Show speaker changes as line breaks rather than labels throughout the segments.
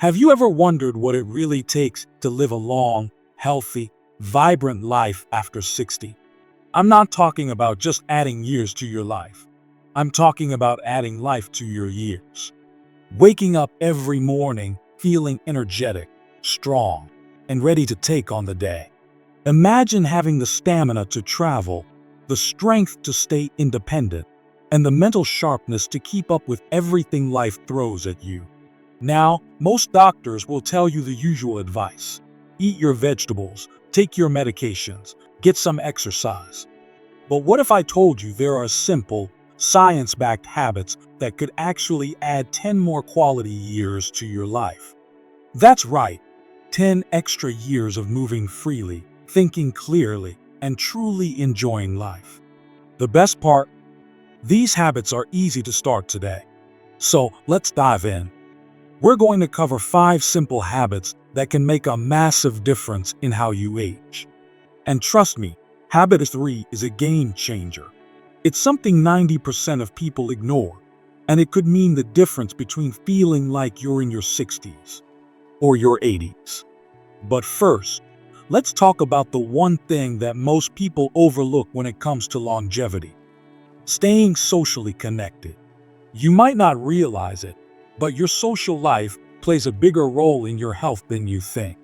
Have you ever wondered what it really takes to live a long, healthy, vibrant life after 60? I'm not talking about just adding years to your life. I'm talking about adding life to your years. Waking up every morning feeling energetic, strong, and ready to take on the day. Imagine having the stamina to travel, the strength to stay independent, and the mental sharpness to keep up with everything life throws at you. Now, most doctors will tell you the usual advice. Eat your vegetables, take your medications, get some exercise. But what if I told you there are simple, science-backed habits that could actually add 10 more quality years to your life? That's right, 10 extra years of moving freely, thinking clearly, and truly enjoying life. The best part? These habits are easy to start today. So let's dive in. We're going to cover 5 simple habits that can make a massive difference in how you age. And trust me, habit 3 is a game changer. It's something 90% of people ignore, and it could mean the difference between feeling like you're in your 60s or your 80s. But first, let's talk about the one thing that most people overlook when it comes to longevity: staying socially connected. You might not realize it, but your social life plays a bigger role in your health than you think.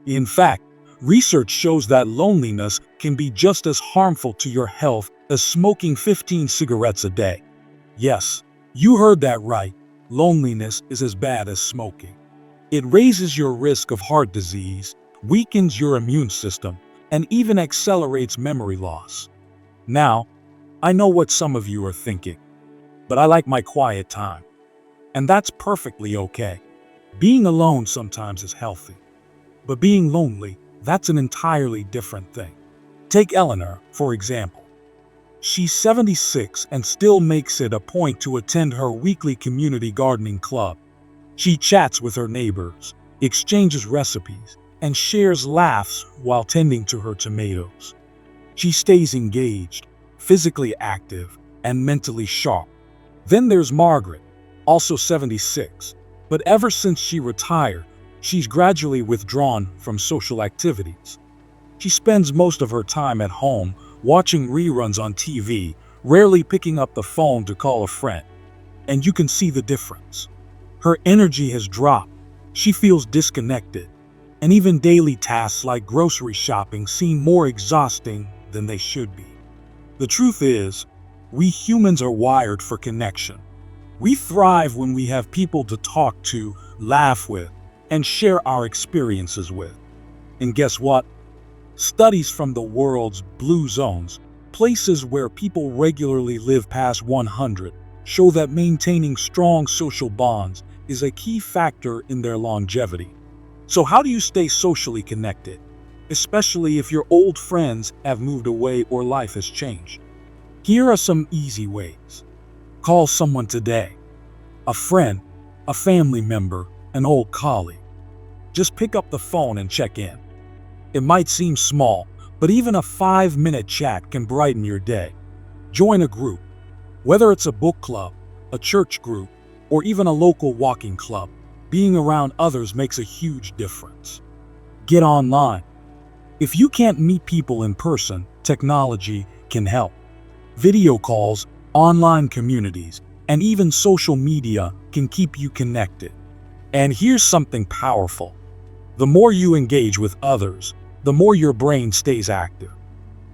In fact, research shows that loneliness can be just as harmful to your health as smoking 15 cigarettes a day. Yes, you heard that right. Loneliness is as bad as smoking. It raises your risk of heart disease, weakens your immune system, and even accelerates memory loss. Now, I know what some of you are thinking, but I like my quiet time. And that's perfectly okay. Being alone sometimes is healthy. But being lonely, that's an entirely different thing. Take Eleanor, for example. She's 76 and still makes it a point to attend her weekly community gardening club. She chats with her neighbors, exchanges recipes, and shares laughs while tending to her tomatoes. She stays engaged, physically active, and mentally sharp. Then there's Margaret, also 76, but ever since she retired, she's gradually withdrawn from social activities. She spends most of her time at home, watching reruns on TV, rarely picking up the phone to call a friend. And you can see the difference. Her energy has dropped, she feels disconnected, and even daily tasks like grocery shopping seem more exhausting than they should be. The truth is, we humans are wired for connection. We thrive when we have people to talk to, laugh with, and share our experiences with. And guess what? Studies from the world's blue zones, places where people regularly live past 100, show that maintaining strong social bonds is a key factor in their longevity. So how do you stay socially connected, especially if your old friends have moved away or life has changed? Here are some easy ways. Call someone today. A friend, a family member, an old colleague. Just pick up the phone and check in. It might seem small, but even a 5-minute chat can brighten your day. Join a group. Whether it's a book club, a church group, or even a local walking club, being around others makes a huge difference. Get online. If you can't meet people in person, technology can help. Video calls, online communities, and even social media can keep you connected. And here's something powerful. The more you engage with others, the more your brain stays active.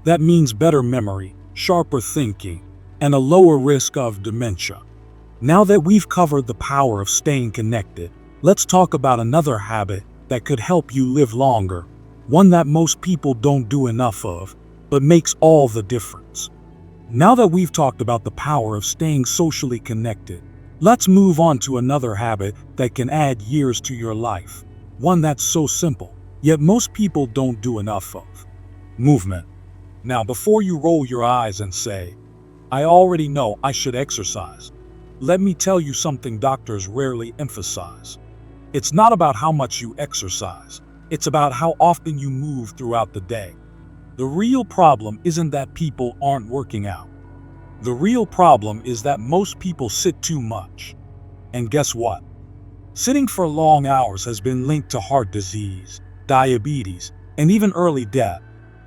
That means better memory, sharper thinking, and a lower risk of dementia. Now that we've covered the power of staying connected, let's talk about another habit that could help you live longer, one that most people don't do enough of, but makes all the difference. Now that we've talked about the power of staying socially connected, let's move on to another habit that can add years to your life. One that's so simple, yet most people don't do enough of. Movement. Now, before you roll your eyes and say, "I already know I should exercise," let me tell you something doctors rarely emphasize. It's not about how much you exercise. It's about how often you move throughout the day. The real problem isn't that people aren't working out. The real problem is that most people sit too much. And guess what? Sitting for long hours has been linked to heart disease, diabetes, and even early death.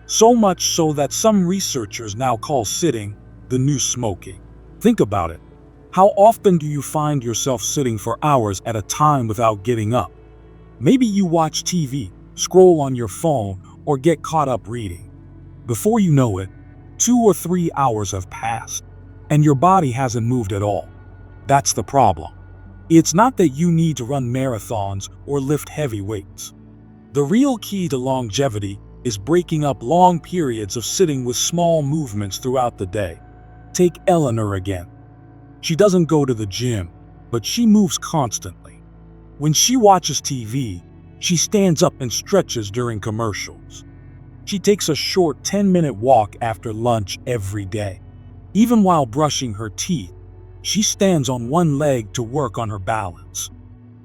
So much so that some researchers now call sitting the new smoking. Think about it. How often do you find yourself sitting for hours at a time without getting up? Maybe you watch TV, scroll on your phone, or get caught up reading. Before you know it, 2 or 3 hours have passed, and your body hasn't moved at all. That's the problem. It's not that you need to run marathons or lift heavy weights. The real key to longevity is breaking up long periods of sitting with small movements throughout the day. Take Eleanor again. She doesn't go to the gym, but she moves constantly. When she watches TV, she stands up and stretches during commercials. She takes a short 10-minute walk after lunch every day. Even while brushing her teeth, she stands on one leg to work on her balance.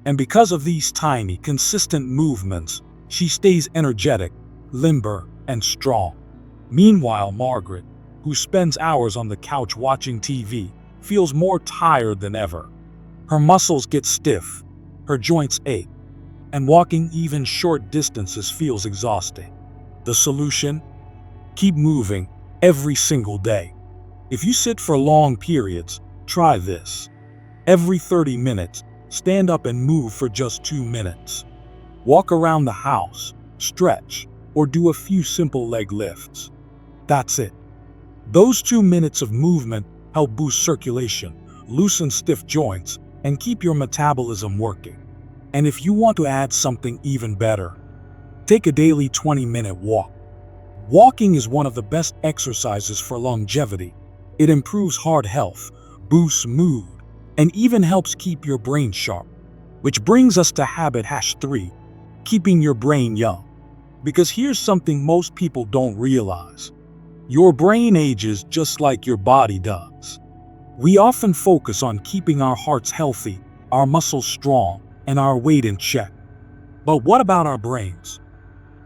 And because of these tiny, consistent movements, she stays energetic, limber, and strong. Meanwhile, Margaret, who spends hours on the couch watching TV, feels more tired than ever. Her muscles get stiff, her joints ache, and walking even short distances feels exhausting. The solution? Keep moving every single day. If you sit for long periods, try this. Every 30 minutes, stand up and move for just 2 minutes. Walk around the house, stretch, or do a few simple leg lifts. That's it. Those 2 minutes of movement help boost circulation, loosen stiff joints, and keep your metabolism working. And if you want to add something even better, take a daily 20-minute walk. Walking is one of the best exercises for longevity. It improves heart health, boosts mood, and even helps keep your brain sharp. Which brings us to habit #3, keeping your brain young. Because here's something most people don't realize. Your brain ages just like your body does. We often focus on keeping our hearts healthy, our muscles strong, and our weight in check. But what about our brains?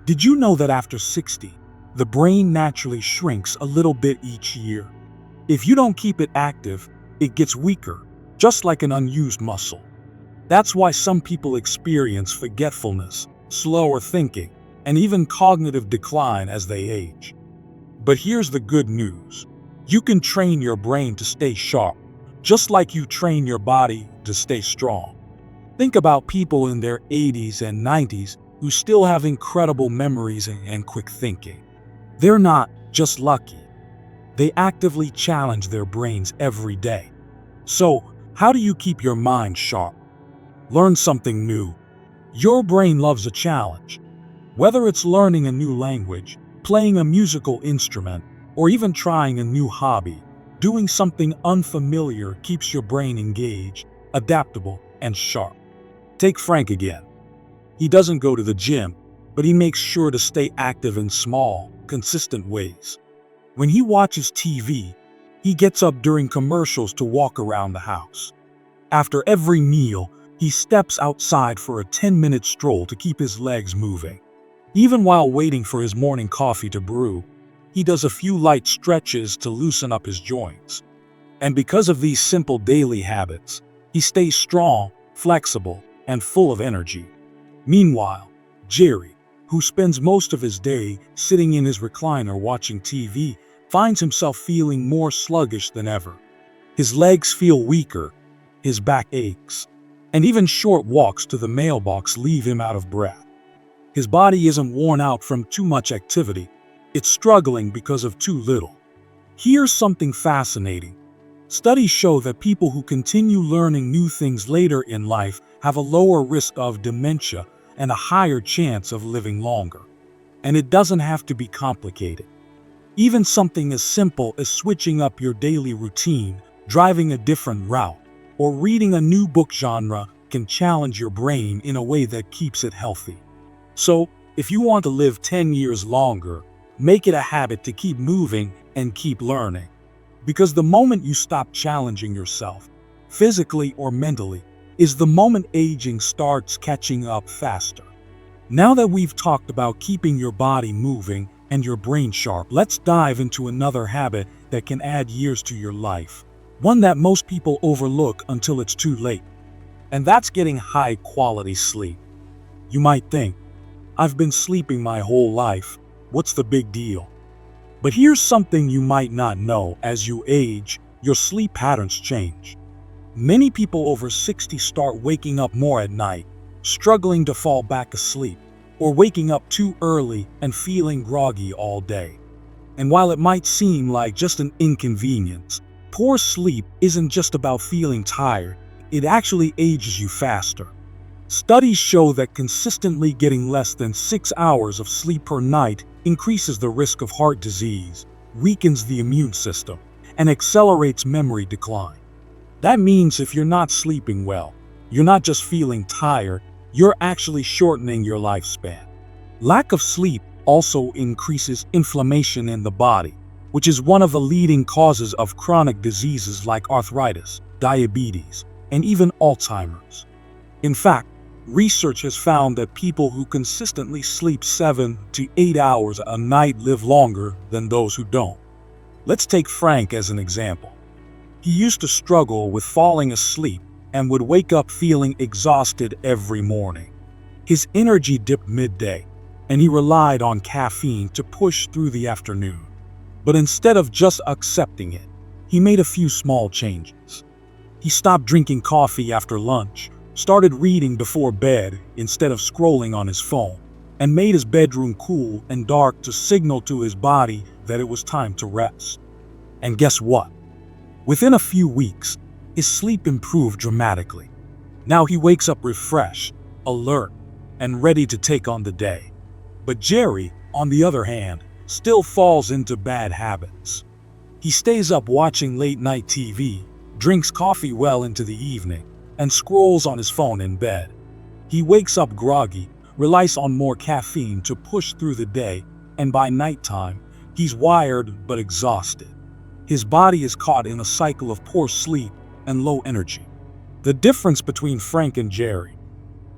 Did you know that after 60, the brain naturally shrinks a little bit each year? If you don't keep it active, it gets weaker, just like an unused muscle. That's why some people experience forgetfulness, slower thinking, and even cognitive decline as they age. But here's the good news. You can train your brain to stay sharp, just like you train your body to stay strong. Think about people in their 80s and 90s who still have incredible memories and quick thinking. They're not just lucky. They actively challenge their brains every day. So, how do you keep your mind sharp? Learn something new. Your brain loves a challenge. Whether it's learning a new language, playing a musical instrument, or even trying a new hobby, doing something unfamiliar keeps your brain engaged, adaptable, and sharp. Take Frank again. He doesn't go to the gym, but he makes sure to stay active in small, consistent ways. When he watches TV, he gets up during commercials to walk around the house. After every meal, he steps outside for a 10-minute stroll to keep his legs moving. Even while waiting for his morning coffee to brew, he does a few light stretches to loosen up his joints. And because of these simple daily habits, he stays strong, flexible, and full of energy. Meanwhile, Jerry, who spends most of his day sitting in his recliner watching TV, finds himself feeling more sluggish than ever. His legs feel weaker, his back aches, and even short walks to the mailbox leave him out of breath. His body isn't worn out from too much activity, it's struggling because of too little. Here's something fascinating. Studies show that people who continue learning new things later in life have a lower risk of dementia and a higher chance of living longer. And it doesn't have to be complicated. Even something as simple as switching up your daily routine, driving a different route, or reading a new book genre can challenge your brain in a way that keeps it healthy. So, if you want to live 10 years longer, make it a habit to keep moving and keep learning. Because the moment you stop challenging yourself, physically or mentally, is the moment aging starts catching up faster. Now that we've talked about keeping your body moving and your brain sharp, let's dive into another habit that can add years to your life. One that most people overlook until it's too late. And that's getting high-quality sleep. You might think, I've been sleeping my whole life. What's the big deal? But here's something you might not know. As you age, your sleep patterns change. Many people over 60 start waking up more at night, struggling to fall back asleep, or waking up too early and feeling groggy all day. And while it might seem like just an inconvenience, poor sleep isn't just about feeling tired, it actually ages you faster. Studies show that consistently getting less than 6 hours of sleep per night increases the risk of heart disease, weakens the immune system, and accelerates memory decline. That means if you're not sleeping well, you're not just feeling tired, you're actually shortening your lifespan. Lack of sleep also increases inflammation in the body, which is one of the leading causes of chronic diseases like arthritis, diabetes, and even Alzheimer's. In fact, research has found that people who consistently sleep 7 to 8 hours a night live longer than those who don't. Let's take Frank as an example. He used to struggle with falling asleep and would wake up feeling exhausted every morning. His energy dipped midday, and he relied on caffeine to push through the afternoon. But instead of just accepting it, he made a few small changes. He stopped drinking coffee after lunch, started reading before bed instead of scrolling on his phone, and made his bedroom cool and dark to signal to his body that it was time to rest. And guess what? Within a few weeks, his sleep improved dramatically. Now he wakes up refreshed, alert, and ready to take on the day. But Jerry, on the other hand, still falls into bad habits. He stays up watching late-night TV, drinks coffee well into the evening, and scrolls on his phone in bed. He wakes up groggy, relies on more caffeine to push through the day, and by nighttime, he's wired but exhausted. His body is caught in a cycle of poor sleep and low energy. The difference between Frank and Jerry: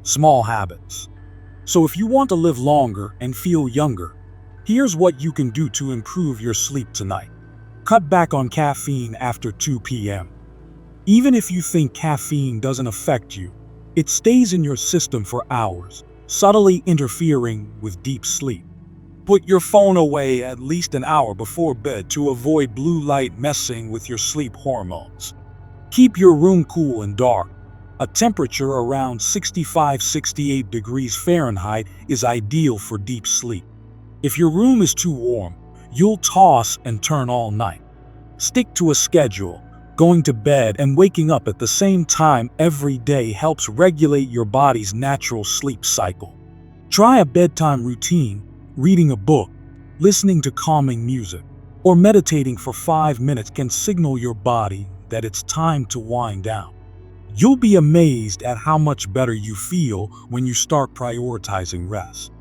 small habits. So if you want to live longer and feel younger, here's what you can do to improve your sleep tonight. Cut back on caffeine after 2 p.m. Even if you think caffeine doesn't affect you, it stays in your system for hours, subtly interfering with deep sleep. Put your phone away at least an hour before bed to avoid blue light messing with your sleep hormones. Keep your room cool and dark. A temperature around 65-68 degrees Fahrenheit is ideal for deep sleep. If your room is too warm, you'll toss and turn all night. Stick to a schedule. Going to bed and waking up at the same time every day helps regulate your body's natural sleep cycle. Try a bedtime routine. Reading a book, listening to calming music, or meditating for 5 minutes can signal your body that it's time to wind down. You'll be amazed at how much better you feel when you start prioritizing rest.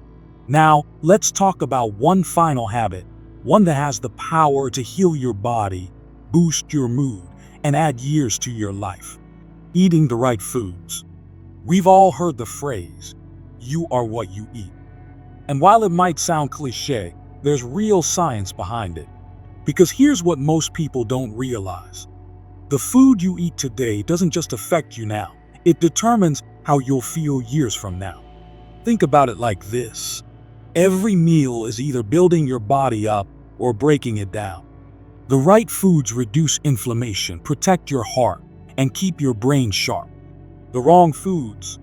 Now, let's talk about one final habit, one that has the power to heal your body, boost your mood, and add years to your life: eating the right foods. We've all heard the phrase, "You are what you eat." And while it might sound cliche, there's real science behind it. Because here's what most people don't realize. The food you eat today doesn't just affect you now, it determines how you'll feel years from now. Think about it like this. Every meal is either building your body up or breaking it down. The right foods reduce inflammation, protect your heart, and keep your brain sharp. The wrong foods,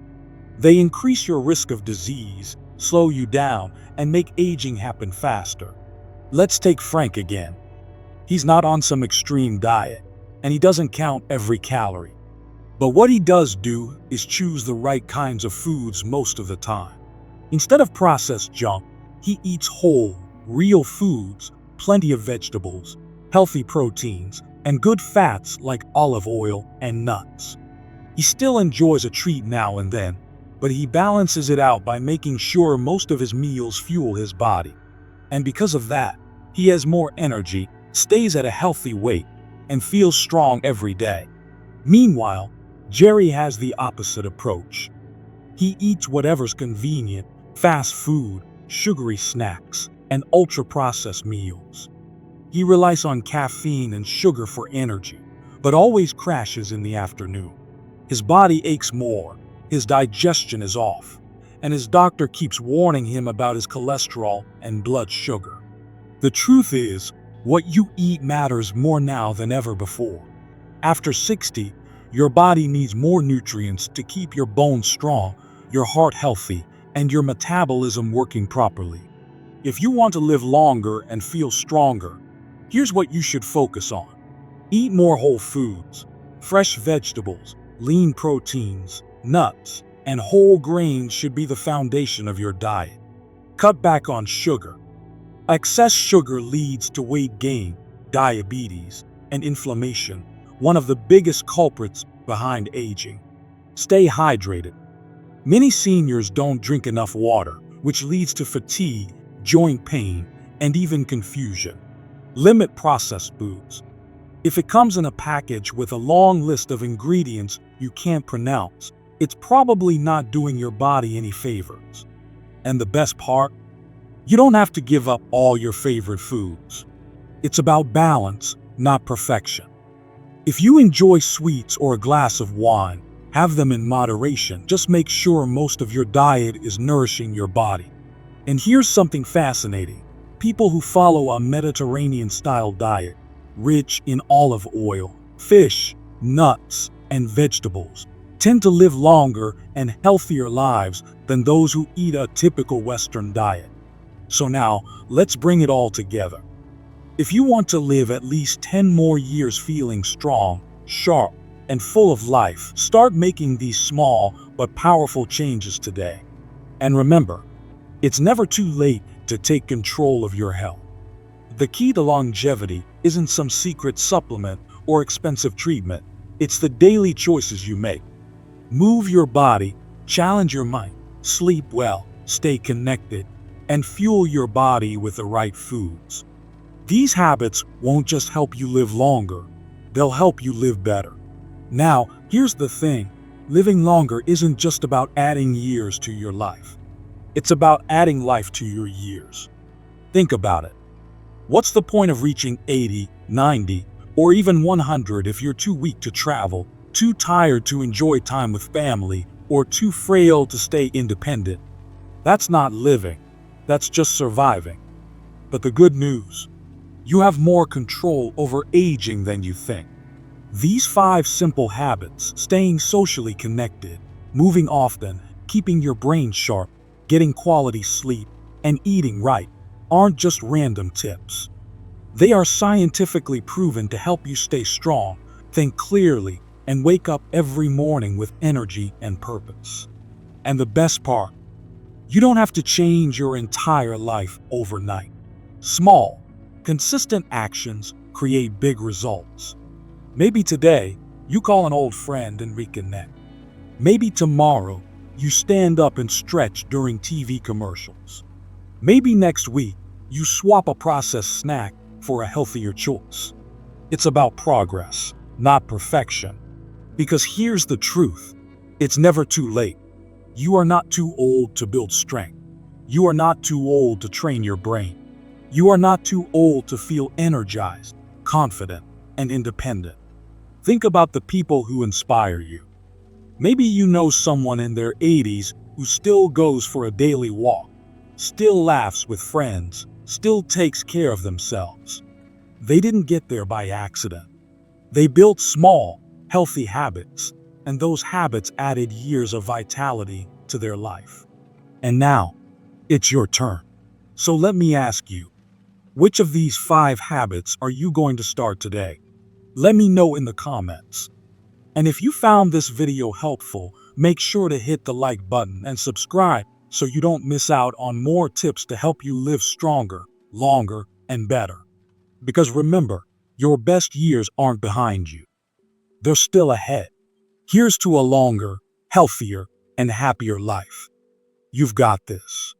they increase your risk of disease, slow you down, and make aging happen faster. Let's take Frank again. He's not on some extreme diet, and he doesn't count every calorie. But what he does do is choose the right kinds of foods most of the time. Instead of processed junk, he eats whole, real foods, plenty of vegetables, healthy proteins, and good fats like olive oil and nuts. He still enjoys a treat now and then, but he balances it out by making sure most of his meals fuel his body. And because of that, he has more energy, stays at a healthy weight, and feels strong every day. Meanwhile, Jerry has the opposite approach. He eats whatever's convenient: fast food, sugary snacks, and ultra-processed meals. He relies on caffeine and sugar for energy, but always crashes in the afternoon. His body aches more, his digestion is off, and his doctor keeps warning him about his cholesterol and blood sugar. The truth is, what you eat matters more now than ever before. After 60, your body needs more nutrients to keep your bones strong, your heart healthy, and your metabolism working properly. If you want to live longer and feel stronger, here's what you should focus on. Eat more whole foods, fresh vegetables, lean proteins, nuts, and whole grains should be the foundation of your diet. Cut back on sugar. Excess sugar leads to weight gain, diabetes, and inflammation, one of the biggest culprits behind aging. Stay hydrated. Many seniors don't drink enough water, which leads to fatigue, joint pain, and even confusion. Limit processed foods. If it comes in a package with a long list of ingredients you can't pronounce, it's probably not doing your body any favors. And the best part? You don't have to give up all your favorite foods. It's about balance, not perfection. If you enjoy sweets or a glass of wine, have them in moderation. Just make sure most of your diet is nourishing your body. And here's something fascinating. People who follow a Mediterranean-style diet, rich in olive oil, fish, nuts, and vegetables, tend to live longer and healthier lives than those who eat a typical Western diet. So now, let's bring it all together. If you want to live at least 10 more years feeling strong, sharp, and full of life, start making these small but powerful changes today. And remember, it's never too late to take control of your health. The key to longevity isn't some secret supplement or expensive treatment. It's the daily choices you make. Move your body, challenge your mind, sleep well, stay connected, and fuel your body with the right foods. These habits won't just help you live longer, they'll help you live better. Now, here's the thing. Living longer isn't just about adding years to your life. It's about adding life to your years. Think about it. What's the point of reaching 80, 90, or even 100 if you're too weak to travel, too tired to enjoy time with family, or too frail to stay independent? That's not living. That's just surviving. But the good news, you have more control over aging than you think. These 5 simple habits, staying socially connected, moving often, keeping your brain sharp, getting quality sleep, and eating right, aren't just random tips. They are scientifically proven to help you stay strong, think clearly, and wake up every morning with energy and purpose. And the best part, you don't have to change your entire life overnight. Small, consistent actions create big results. Maybe today, you call an old friend and reconnect. Maybe tomorrow, you stand up and stretch during TV commercials. Maybe next week, you swap a processed snack for a healthier choice. It's about progress, not perfection. Because here's the truth, it's never too late. You are not too old to build strength. You are not too old to train your brain. You are not too old to feel energized, confident, and independent. Think about the people who inspire you. Maybe you know someone in their 80s who still goes for a daily walk, still laughs with friends, still takes care of themselves. They didn't get there by accident. They built small, healthy habits, and those habits added years of vitality to their life. And now, it's your turn. So let me ask you, which of these 5 habits are you going to start today? Let me know in the comments. And if you found this video helpful, make sure to hit the like button and subscribe so you don't miss out on more tips to help you live stronger, longer, and better. Because remember, your best years aren't behind you. They're still ahead. Here's to a longer, healthier, and happier life. You've got this.